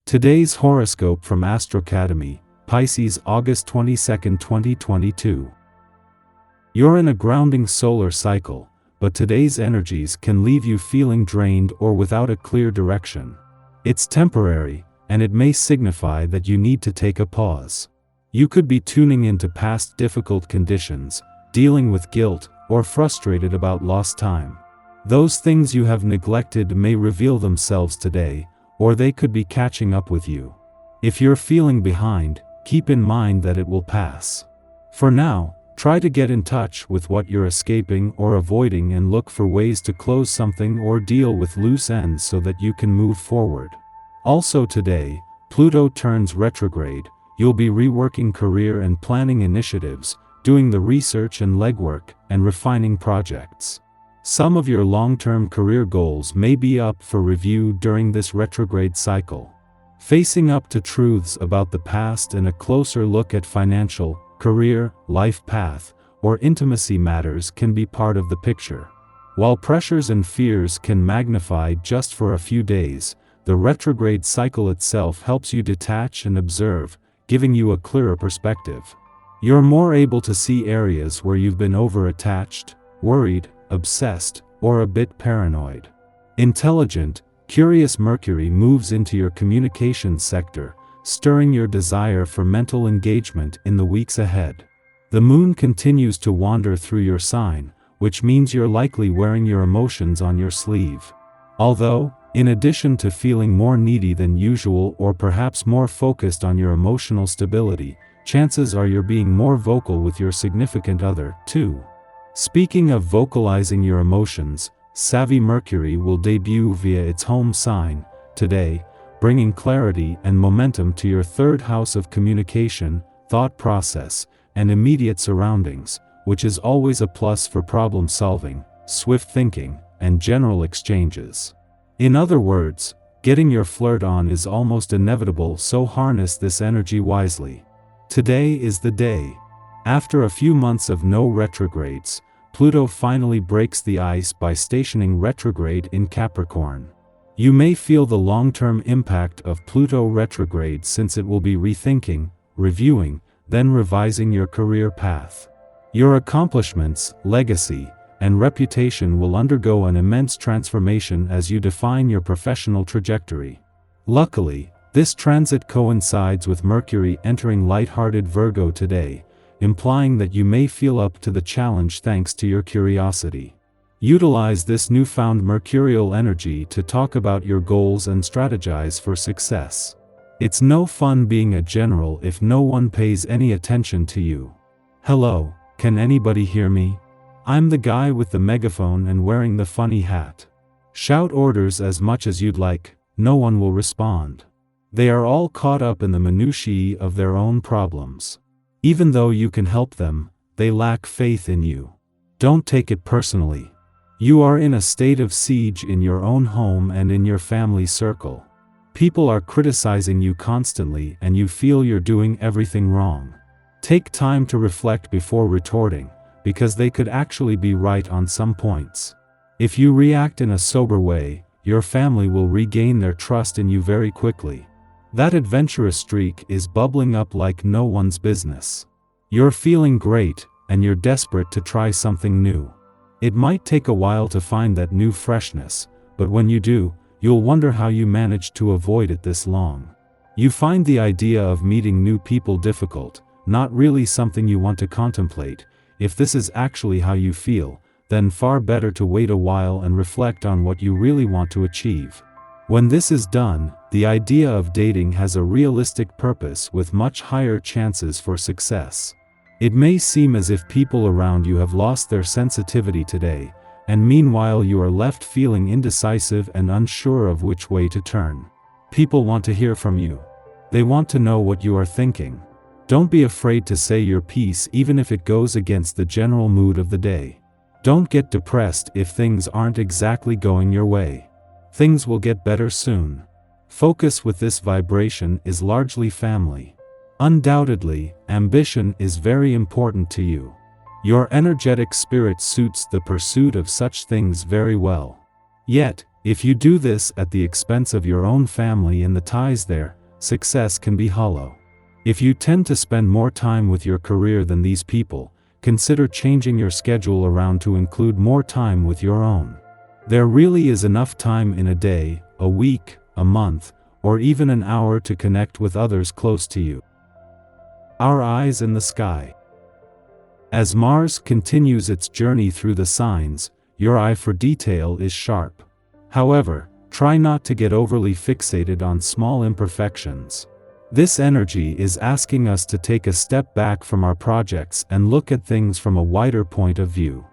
Today's horoscope from Astrocademy, Pisces August 22, 2022. You're in a grounding solar cycle, but today's energies can leave you feeling drained or without a clear direction. It's temporary, and it may signify that you need to take a pause. You could be tuning into past difficult conditions, dealing with guilt, or frustrated about lost time. Those things you have neglected may reveal themselves today, or they could be catching up with you. If you're feeling behind, keep in mind that it will pass. For now, try to get in touch with what you're escaping or avoiding and look for ways to close something or deal with loose ends so that you can move forward. Also today, Pluto turns retrograde. You'll be reworking career and planning initiatives, doing the research and legwork, and refining projects. Some of your long-term career goals may be up for review during this retrograde cycle. Facing up to truths about the past and a closer look at financial, career, life path, or intimacy matters can be part of the picture. While pressures and fears can magnify just for a few days, the retrograde cycle itself helps you detach and observe, giving you a clearer perspective. You're more able to see areas where you've been over-attached, worried, obsessed, or a bit paranoid. Intelligent, curious Mercury moves into your communications sector, stirring your desire for mental engagement in the weeks ahead. The moon continues to wander through your sign, which means you're likely wearing your emotions on your sleeve. Although, in addition to feeling more needy than usual or perhaps more focused on your emotional stability, chances are you're being more vocal with your significant other, too. Speaking of vocalizing your emotions, Savvy Mercury will debut via its home sign today, bringing clarity and momentum to your third house of communication, thought process, and immediate surroundings, which is always a plus for problem solving, swift thinking, and general exchanges. In other words, getting your flirt on is almost inevitable, so harness this energy wisely. Today is the day. After a few months of no retrogrades, Pluto finally breaks the ice by stationing retrograde in Capricorn. You may feel the long-term impact of Pluto retrograde since it will be rethinking, reviewing, then revising your career path. Your accomplishments, legacy, and reputation will undergo an immense transformation as you define your professional trajectory. Luckily, this transit coincides with Mercury entering light-hearted Virgo today, implying that you may feel up to the challenge thanks to your curiosity. Utilize this newfound mercurial energy to talk about your goals and strategize for success. It's no fun being a general if no one pays any attention to you. Hello, can anybody hear me? I'm the guy with the megaphone and wearing the funny hat. Shout orders as much as you'd like, no one will respond. They are all caught up in the minutiae of their own problems. Even though you can help them, they lack faith in you. Don't take it personally. You are in a state of siege in your own home and in your family circle. People are criticizing you constantly and you feel you're doing everything wrong. Take time to reflect before retorting, because they could actually be right on some points. If you react in a sober way, your family will regain their trust in you very quickly. That adventurous streak is bubbling up like no one's business. You're feeling great, and you're desperate to try something new. It might take a while to find that new freshness, but when you do, you'll wonder how you managed to avoid it this long. You find the idea of meeting new people difficult, not really something you want to contemplate. If this is actually how you feel, then far better to wait a while and reflect on what you really want to achieve. When this is done, the idea of dating has a realistic purpose with much higher chances for success. It may seem as if people around you have lost their sensitivity today, and meanwhile you are left feeling indecisive and unsure of which way to turn. People want to hear from you. They want to know what you are thinking. Don't be afraid to say your piece even if it goes against the general mood of the day. Don't get depressed if things aren't exactly going your way. Things will get better soon. Focus with this vibration is largely family. Undoubtedly, ambition is very important to you. Your energetic spirit suits the pursuit of such things very well. Yet, If you do this at the expense of your own family and the ties there, success can be hollow. If you tend to spend more time with your career than these people, consider changing your schedule around to include more time with your own. There really is enough time in a day, a week, a month, or even an hour to connect with others close to you. Our eyes in the sky. As Mars continues its journey through the signs, your eye for detail is sharp. However, try not to get overly fixated on small imperfections. This energy is asking us to take a step back from our projects and look at things from a wider point of view.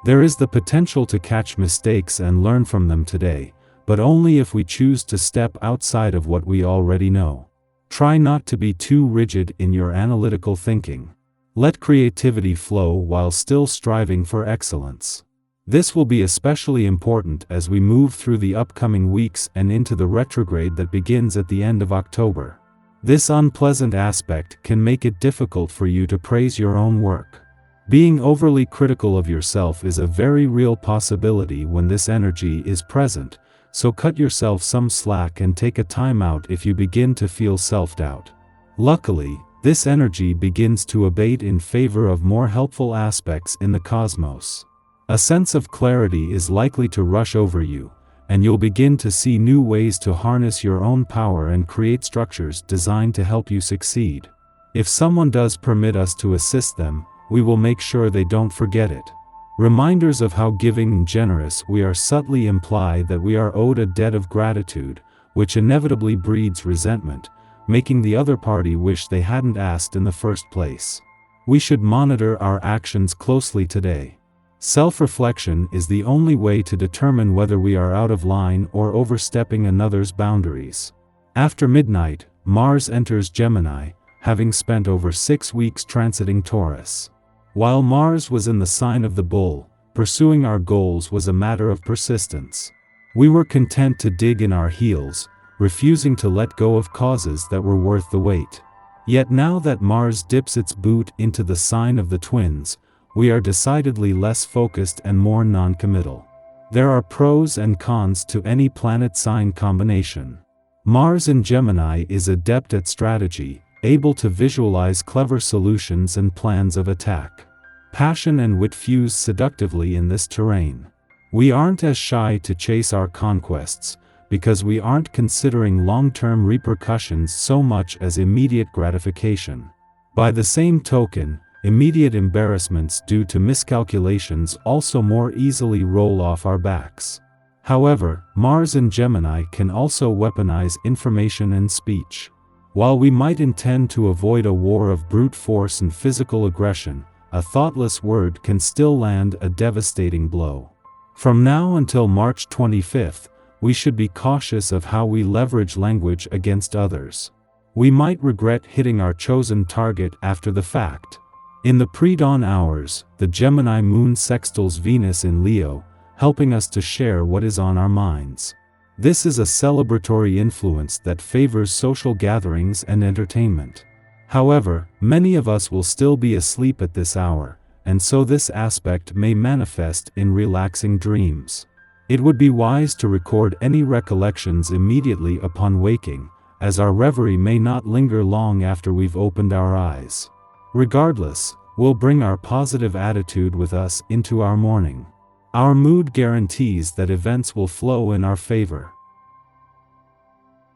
There is the potential to catch mistakes and learn from them today, but only if we choose to step outside of what we already know. Try not to be too rigid in your analytical thinking. Let creativity flow while still striving for excellence. This will be especially important as we move through the upcoming weeks and into the retrograde that begins at the end of October. This unpleasant aspect can make it difficult for you to praise your own work. Being overly critical of yourself is a very real possibility when this energy is present, so cut yourself some slack and take a time out if you begin to feel self-doubt. Luckily, this energy begins to abate in favor of more helpful aspects in the cosmos. A sense of clarity is likely to rush over you, and you'll begin to see new ways to harness your own power and create structures designed to help you succeed. If someone does permit us to assist them, we will make sure they don't forget it. Reminders of how giving and generous we are subtly imply that we are owed a debt of gratitude, which inevitably breeds resentment, making the other party wish they hadn't asked in the first place. We should monitor our actions closely today. Self-reflection is the only way to determine whether we are out of line or overstepping another's boundaries. After midnight, Mars enters Gemini, having spent over 6 weeks transiting Taurus. While Mars was in the sign of the Bull, pursuing our goals was a matter of persistence. We were content to dig in our heels, refusing to let go of causes that were worth the wait. Yet now that Mars dips its boot into the sign of the Twins, we are decidedly less focused and more non-committal. There are pros and cons to any planet-sign combination. Mars in Gemini is adept at strategy, able to visualize clever solutions and plans of attack. Passion and wit fuse seductively in this terrain. We aren't as shy to chase our conquests, because we aren't considering long-term repercussions so much as immediate gratification. By the same token, immediate embarrassments due to miscalculations also more easily roll off our backs. However, Mars in Gemini can also weaponize information and speech. While we might intend to avoid a war of brute force and physical aggression, a thoughtless word can still land a devastating blow. From now until March 25th, we should be cautious of how we leverage language against others. We might regret hitting our chosen target after the fact. In the pre-dawn hours, the Gemini moon sextiles Venus in Leo, helping us to share what is on our minds. This is a celebratory influence that favors social gatherings and entertainment. However, many of us will still be asleep at this hour, and so this aspect may manifest in relaxing dreams. It would be wise to record any recollections immediately upon waking, as our reverie may not linger long after we've opened our eyes. Regardless, we'll bring our positive attitude with us into our morning. Our mood guarantees that events will flow in our favor.